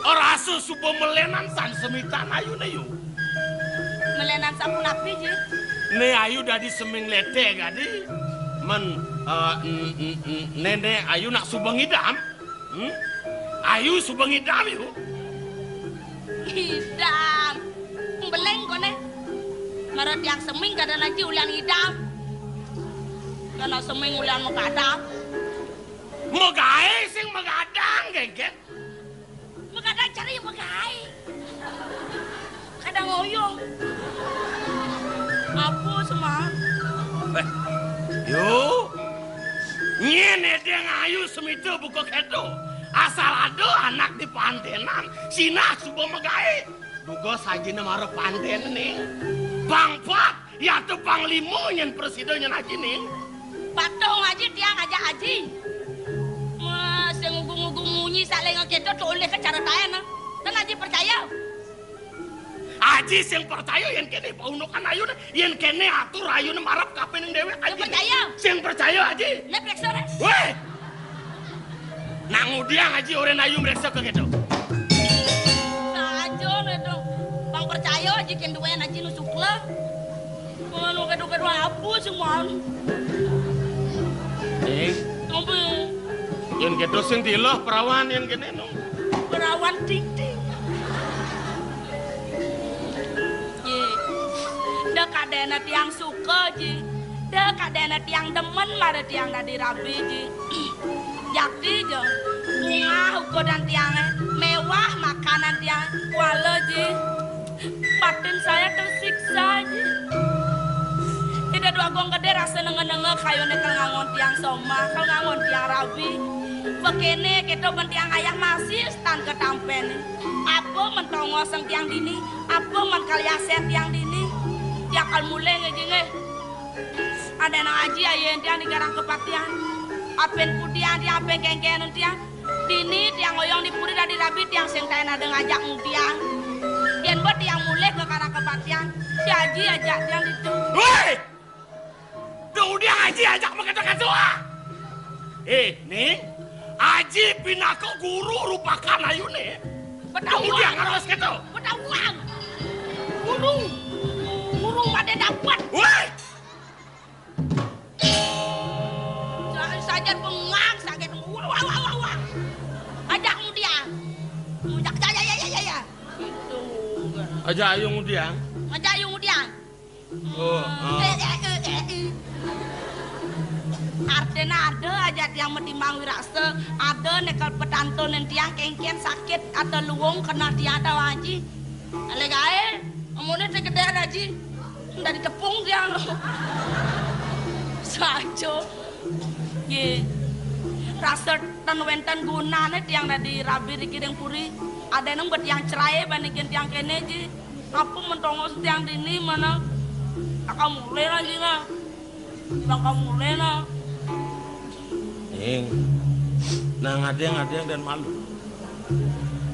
Ora susupo melenan san semitan ayune yuk. Melenan sampun api ji. Ne ayu dadi seming lete gadi. Men nene ayu nak subeng idam. Ayu subeng idam yuk. Idam. Beleng kone. Marot yang seming kada lagi ulian idam. Karena seming ulian mengadang. Megae sing megadang gengget. Mengadang cari megai. Kadang ngoyong. Apa semua? Yo. Nyene deng ayu semito buka kedo. Asal ada anak di pantenan, sina subuh megae. Duga sajina maro panten nih. Bang Pat, ya tuh panglimo nyen presidennya aja nih. Patong aja dia ngajak aji. Mas yang ugung-ugung munyi saling ngedot oleh ke cara tayan. Dan aji percaya. Aji sing percaya yang kene paunukan ayun, yang kene atur ayun marap kapen yang dewe aji. Percaya. Sing percaya aji. Leprek sore. Weh. Nang udiang aji orang ayu mereka ke gitu. Sajo nedo. Bang percaya aji ken duwe aji nusukla. Mau kedo-kedo apa semua. Ngombe. Yang gitu sing diloh perawan yang kene no. Perawan ting-ting. Ye. Dah kadena tiang suka ji. Dah kadena tiang demen mara tiang nadi rabi ji. Jakti je. Bunga huko dan tiangnya. Mewah makanan tiang. Wala ji. Batin saya tersiksa ji. Tidak dua gong gede rasa nenge-nenge kayu nekal ngangon tiang soma. Kal ngangon tiang rabi. Begini kita tiang ayah masih stan ketampen. Apa mentongoseng tiang dini. Apa menkaliasen tiang dini. Tiang kal mulai ngejenge. Ada nang aji ayen tiang di garang kepatian. Apen pudian tiang apen kengkenan tiang. Dini tiang oyong dipuri dari rabi tiang sing tayan ada ngajak tiang. Yen buat tiang mulai ke garang kepatian. Si aji ajak tiang itu. Woi! Tuh dia aji ajak mengedekan doa. Nih. Aji pinako guru rupakan ayu nih. Tuh dia ngaros gitu. Pedawang. Guru ada dapat. Woi! Saja pengang sakit. Wah. Ajak dia. Ajak ya. Itu. Aja ayu ngudiang. Ajak dia. Oh. Artena ada aja tiang metimang wirasa. Ada nekal petanto tiang kengkian sakit atau luwung kena tiang ada waji. Alegae, amunnya tegede aji. Dari tepung tiang. Sajo. Ye. Rasa tan wentan gunane tiang dari rabi dikiring puri. Ada nang buat tiang cerai bandingin tiang kene ji. Apa mentongos tiang dini mana? Kakak mulai lagi nggak? Kakak mulai lah. Nang adeng dan malu.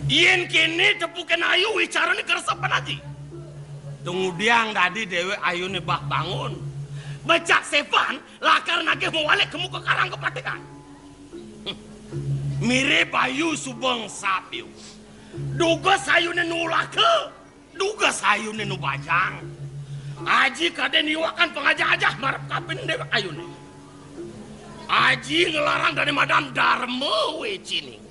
Ien kini tepukan ayu wicara ni keresapan aja. Tunggu diang tadi dewe ayu ni bak bangun. Becak sepan lakar nage mewalik kemu ke karang kepatikan. Mirip ayu subeng sapiu. Duga sayu ni nulake. Duga sayu ni nubajang. Aji kaden iwakan pengajak-ajak marap kapin dewe ayu ni. Aji ngelarang dari madam Dharma wecining.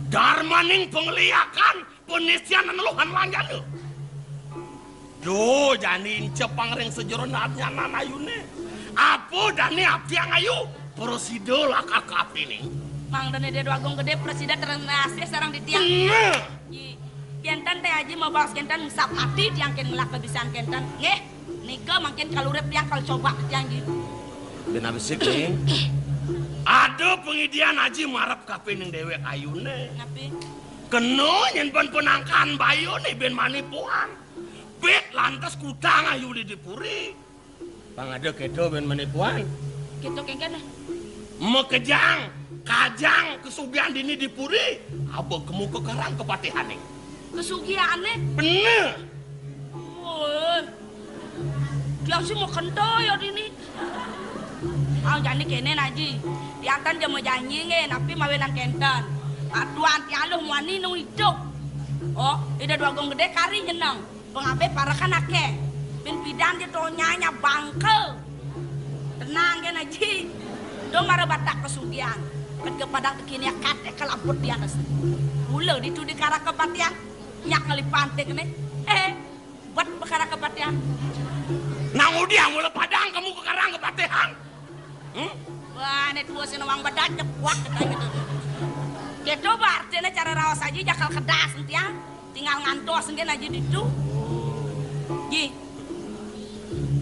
Dharma ning pengliakan penesian neluhan langgan lo. Duh, janin cepang ring sejero naatnya nanayune. Apa dani abdi yang ayu? Prosido lah kakak ini. Mang dane dia doagung gede presiden terenasih sarang di tiang. Kentan teh aji mau balas kentan musap hati tiang ken ngelak kebiasaan kentan. Ngeh, nika makin kalurep tiang kalau coba tiang gitu. Ben abisik nih. Ada pengidian aji marap kapining dewek ayune. Ngapi? Keno nyen ban penangkan bayu nih ben manipuan. Bet lantas kutang ayu di dipuri. Bang ada kedo ben manipuan. Gitu kengkene. Mekejang, kajang kesugihan dini dipuri. Abah kemu kekerang kepatihaning. Kesugiannya? Bener. Woi. Tiang sih mau kento ya ini. Oh jadi kene naji. Tiangkan dia mau janji nge, tapi mawenang kentan. Tuan tiang lu muani nung hidup. Oh, ida dua gong gede kari nyenang. Pengabe para kan ake. Bin pidan dia tonyanya bangkel. Tenang kan naji. Dong mara batak kesugian. Ket kepadang kekini kate kelaput di atas. Mula ditu di kara kepatian. Nyak kali pantek nih. Buat perkara kepatian. Nang udia mula padang kamu ke karang kepatihan. Wah, ini tua sinawang badan cepuak katanya gitu. Ya coba artinya cara rawas aja jakal kedas nanti ya. Tinggal ngantos ngen aja ditu. Ji.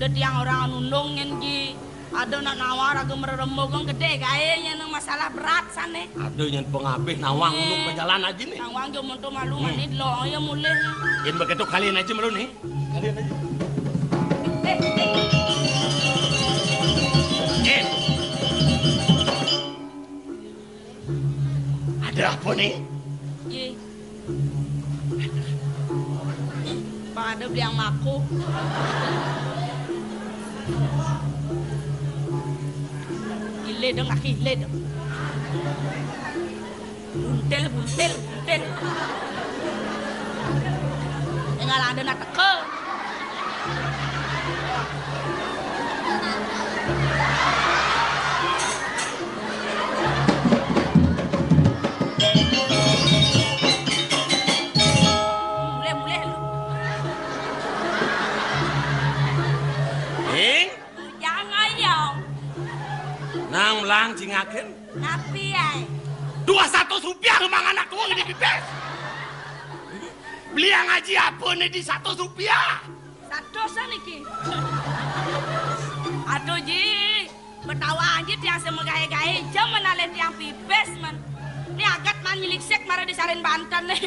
Dadi yang orang nundungin ji. Ada nak nawar agak meremogong gede kayaknya nang masalah berat sana. Ada yang pengabih nawang untuk berjalan aja nih. Nawang jo monto malu ngani lo ya mulai. Ini begitu kalian aja malu nih. Kalian aja. Ada apa nih? Ji. Pak ada beli yang maku. Gile dong, gile dong. Buntel. Tinggal ada nak teke. Mulai lu. Jangan ya. Nang melang cingakin. Tapi ya. 200 rupiah memang anak tua ini dipes. Beli yang ngaji apa nih di 100 rupiah? 100 niki. Aduh ji, betawa aja tiang semegaya-gaya jam menalen tiang pipes man. Ini agat man milik sek marah disalin Banten nih.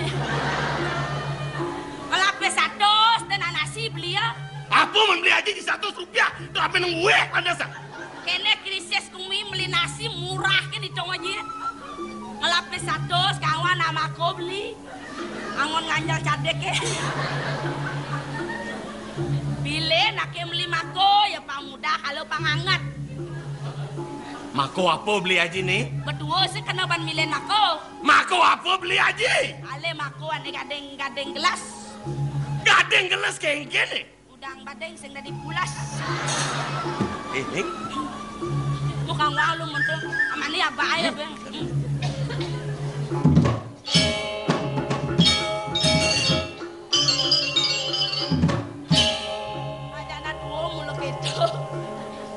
Ngelape 100 dan nasi beli ya. Apa membeli aja di 100 rupiah? Tapi nunggu pada sak. Kene krisis kumi beli nasi murah kan di cong aja. Ngelape 100 kawan nama aku beli. Angon nganjal cadek ya. Pilih nak beli mako ya pang muda kalau panghangat. Mako apa beli aja nih? Berdua sih kena ban milih mako. Mako apa beli aja? Ale mako ane gadeng gelas. Gadeng gelas kayak gini. Udang badeng sing dari pulas. Ini? Muka ngalu mentu. Amani apa aja bang.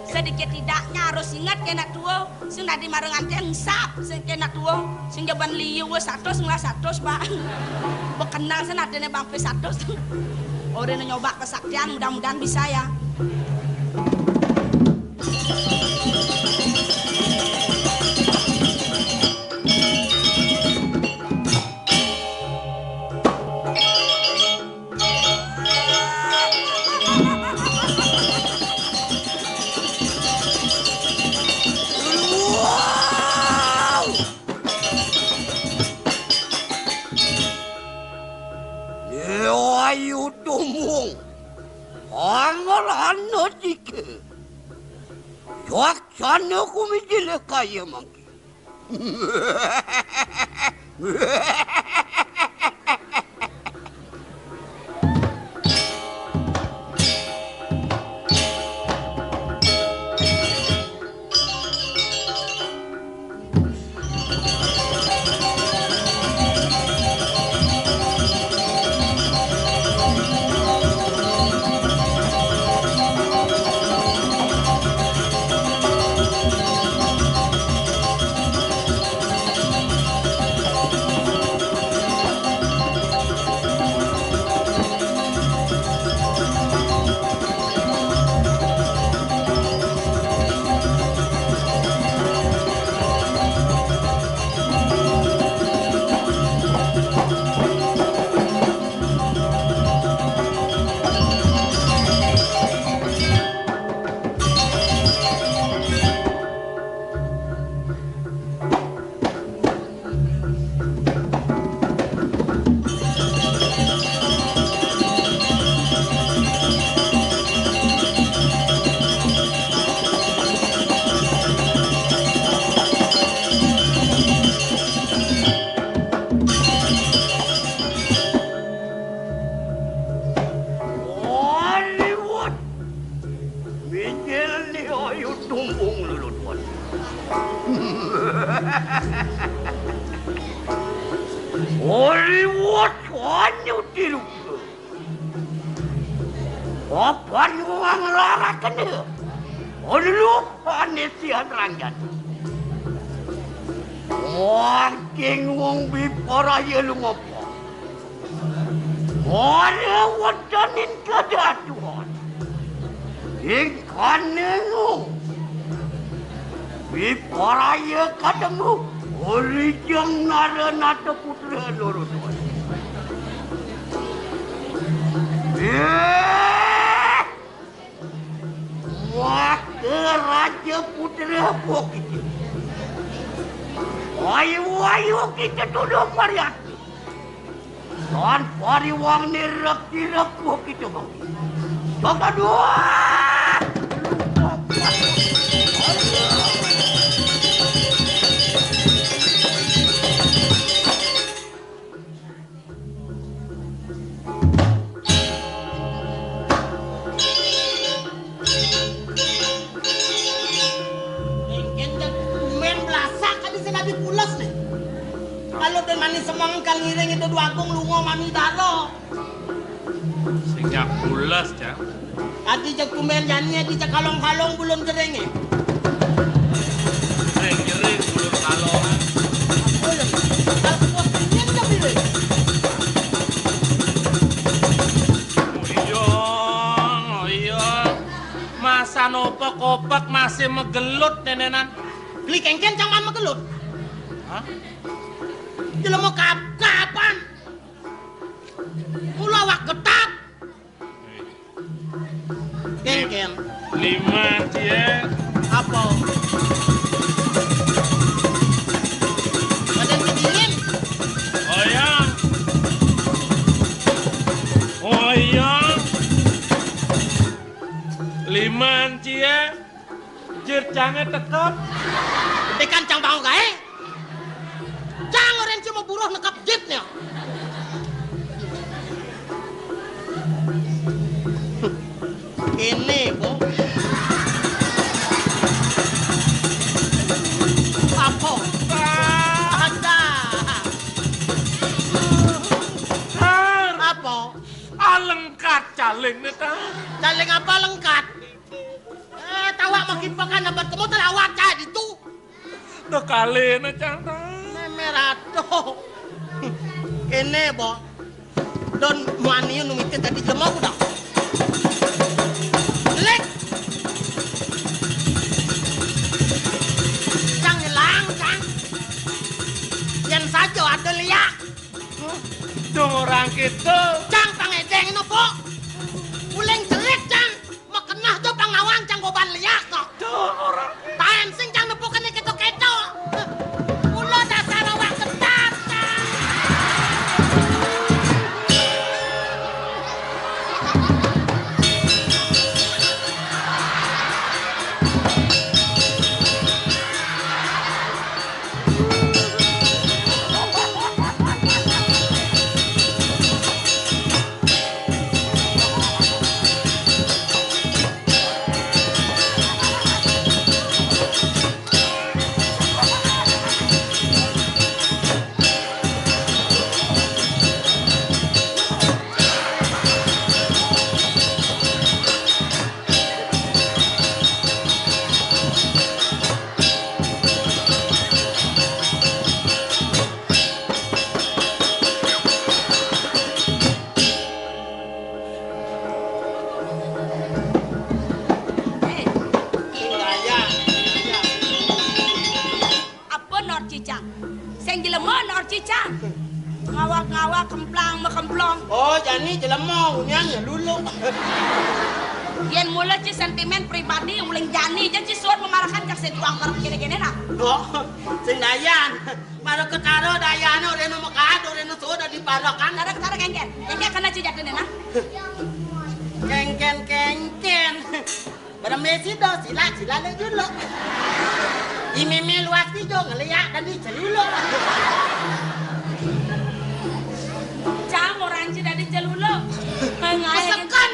Sedikit tidaknya harus ingat kena tua sing nadi marengan sap sing kena tua sing jaban liu 100 ngelas 100 bang bekenal sen adene bang pe 100 orang nyoba kesaktian mudah-mudahan bisa ya. Ayu tumung, angal anak dike, yak sana kumijile kaya mangki. Hollywood hanya tiru. Apa yang ngelarakan dia? Hollywood hanya sian ranjan. Wangking wong biparaya lu ngopo. Ada wadanin kedatuan. Ikanenu. Biparaya kadamu. Orijang naranata putra lorotuan. Maka raja putra bukit. Ayo kita duduk variasi. Dan pariwang nirap-nirap bukit itu. Coba dua. Mani semang kang ngiring itu dua agung lungo mami daro. Singap bulas, Cak. Adi jak kumen jannya di jak kalong-kalong belum jerenge. Jering bulur kalong. Oh ya. Kalau bos ini enggak pilih. Oh iya. Masa nopo-kopak masih megelut nenenan. Beli kengken jangan megelut. Hah? Jelema mau kapan? Mula wak ketap. Ken. 5 dia. Apa? Badan kedingin. Oh iya. 5 dia. Jir jange tekep. Tekan cang bang gae. Cang orang cuma buruh nekap jitnya. Ini bu. Apa? Ada. Apa? Lengkat caling nih ta. Caling apa lengkat? Tawa makin pakan dapat kamu terawat cah itu. Tuh kali na cang ta. Memerato. Ini bo. Don muani numitin tadi jemok udah. Lek. Cang hilang cang. Yang saja ada liak. Dong orang kita. Cang pangedeng no po. Uleng jelek cang. Makenah do pangawang cang goban liak no. Dong orang. Tahan sing cang nepukan keto-keto. Ulo dasar awak ketat cang. Ngawak-ngawak kemplang mekemplong. Oh, jani jelemong nyanya lulu. Yen mula ci sentimen pribadi uling jani jadi suat memarahkan kasih tuang barang gini-gini nak. Oh, sing dayan. Maro ketaro dayane ore no mekad ore no soda diparakan. Tarik kengken. Kengken kena cijak dene nak. Kengken. Barang Messi do sila le dulu. Imeme luas di jo ngeliak dan di celulo. Cang orang ci dari celulo. Pesekan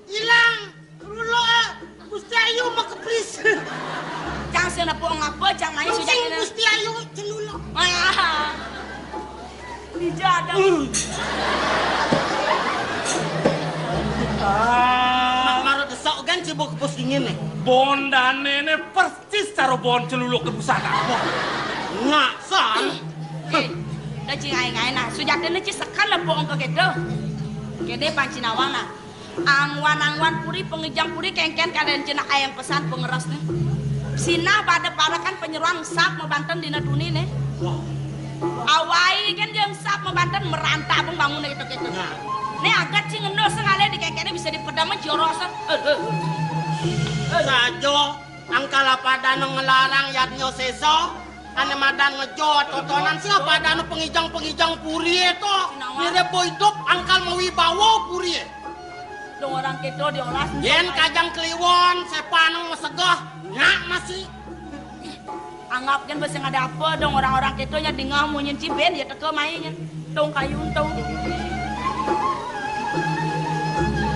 hilang rulo Gusti Ayu makeplis. Cang sena po ngapa cang main sudah Sing dene. Gusti Ayu Maro desok kan cibuk kepus dingin nih. Bondane ne persis karo bon celuluk ke pusaka. Nggak san. Dah cingai-ngai nah, sujatnya ci sekan lah bohong ke gitu. Kede pancinawana. Angwan puri pengejang puri kengken kadang cina ayam pesan pengeras nih. Sina pada parakan penyeruan sak membanten dina duni nih. Awai kan yang sak membanten merantah bung bangun gitu. Nih agak cingendo sengaja di kengkennya bisa dipedam jorosan. Sajo angkala pada ngelarang yadnyo seso. Ane madan ngejo totonan siapa ada pengijang puri itu. Nire boydop angkal mawibawo puri. Dong orang gitu diolah. Yen kajang kliwon sepaneng mesegah nyak masih. Anggap kan besi ada apa dong orang-orang gitu nya dingah mau nyenciben ya teke mainnya. Dong kayun tong.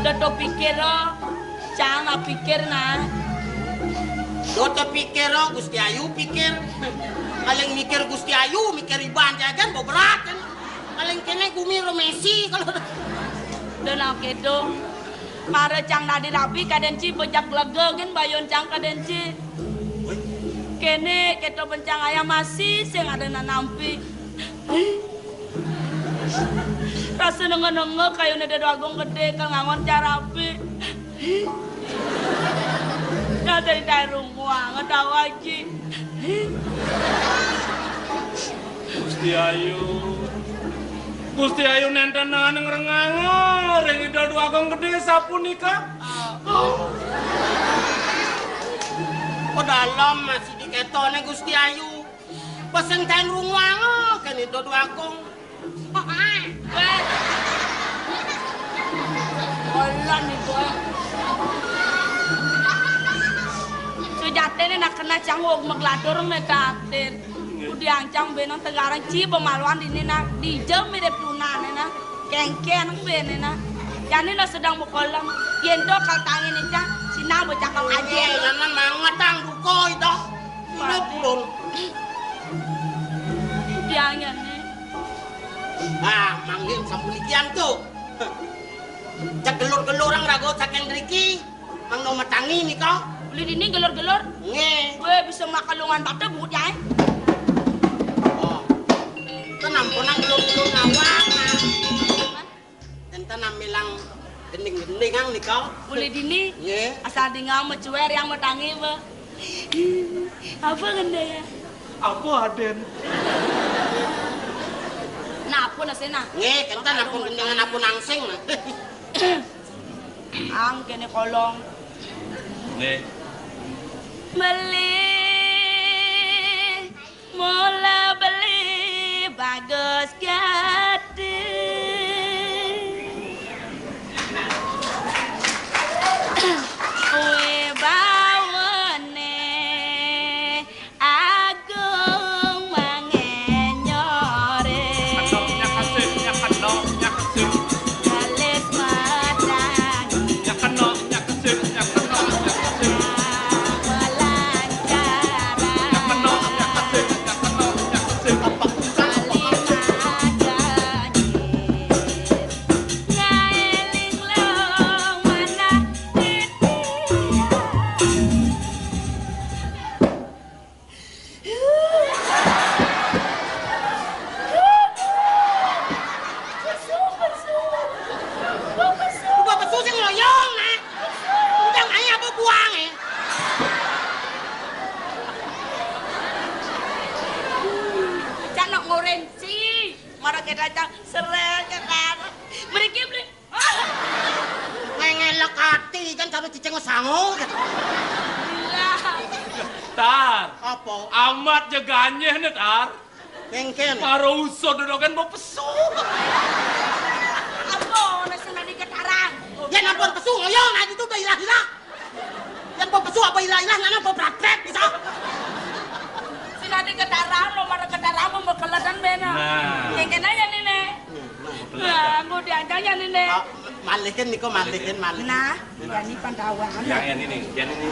Dato pikir lo, jangan pikir nah. Doto pikir lo Gusti Ayu pikir. Kaleng mikir Gusti Ayu mikir iban jajan berat kan. Kaleng kene gumiro Messi kalau. Dan gitu. Mare cang nadi rapi kadenci bejak legengin bayon cang kadenci. Kene keto bencang ayam masih sing ada nampi. Rasa nenge kayu nede doagung gede ke ngangon carapi. Kau dari rumah ngetahu aja. Gusti Ayu nenten nang rengango ring ida doagung gede sapunika. Kok dalam masih diketone Gusti Ayu. Pesen kain rumah kan itu doagung. Olan nih boy. Sujatene nak kena canggung megladur metatin. Udah ancang benang tegarang ci pemaluan ini nak dijem mirip tunan na kengken bene na. Yani lo sedang mukolam. Yendo kal tangin itu sina bocakal aja. Yana mangatang duko itu. Ini pun. Dia nih. Ah, manggil sampulikian tuh. Cak gelur-gelur orang rago saking driki. Mang no matangi nih kau. Beli dini gelur-gelur. Nge. Gue bisa makalungan bata buat ya. Oh. Tenam ponang gelur-gelur ngawak nah. Dan tenam bilang gending-gendingan nih kau. Beli dini. Nge. Asal di ngam cuer yang matangi be. Apa ganda ya? Apa Aden? Nah, apa nasena? Nge, kita napun gendingan napun angsing nah. Ang kene kolong. Nih. Beli, mula beli bagus gede. Wibawane agung mangenyore. Alis matang. Gua besu sing loyong nah. Udah ngai apa buang eh. Cak nak ngorenci, marah kita cak seret kan. Mereka beli. Ngelak hati kan sampe ciceng sango. Gila. Tar. Apa? Amat jaganya nih tar. Kengken. Karo usut dodokan mau pesu. Apa nasi nadi ketarang? Yan ampun pesu ngoyong nah itu udah ilah-ilah. Yan po pesu apa ilah-ilah nana po praktek bisa. Si nadi ketarang lo marah ketarang mau kelihatan benar. Nah. Kengken aja nih nih. Nah, mau diajak ya nih nih. Malikin niko malikin. Nah, yani pandawan. Yang ini, yang ini.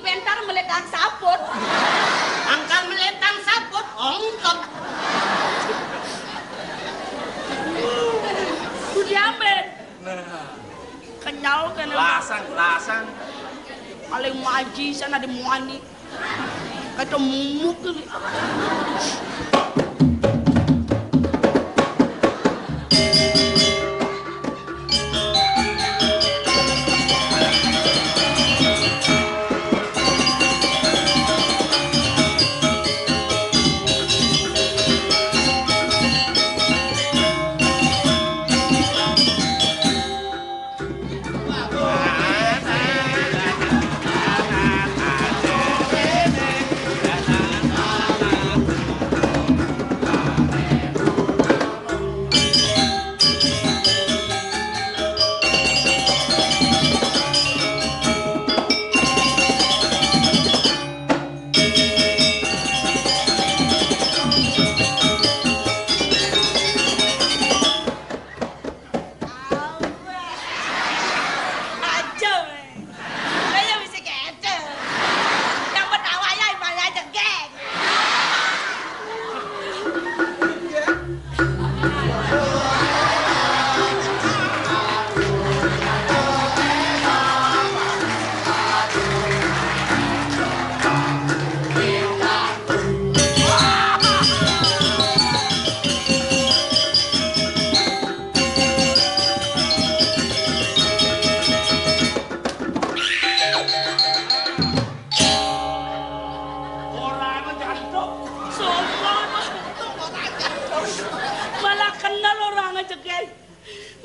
bentar meletang saput. Angkal meletang saput, ongkep. Kudiamen. Nah, Kenyal kan lasang. paling maji sana di muani. Kata mumuk tuh.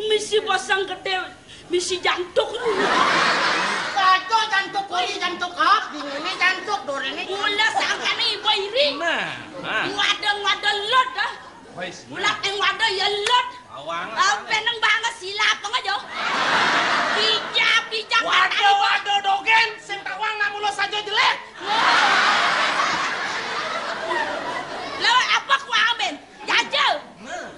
Misi pasang gede, misi jantuk. Kaco jantuk kuli jantuk hak, ini jantuk dorene. Mula sangkan ibu iri. Nah. Ngada lot dah. Wis. Mula ngada ya lot. Awang. Peneng banget silapeng aja. Bijak. Waduh, dogen, sing tawang namun lo saja jelek. Lawan apa ku aben? Jajal. Hah?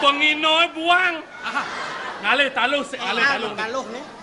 Penginoy buang. Ngalih taluh, Taluh nih.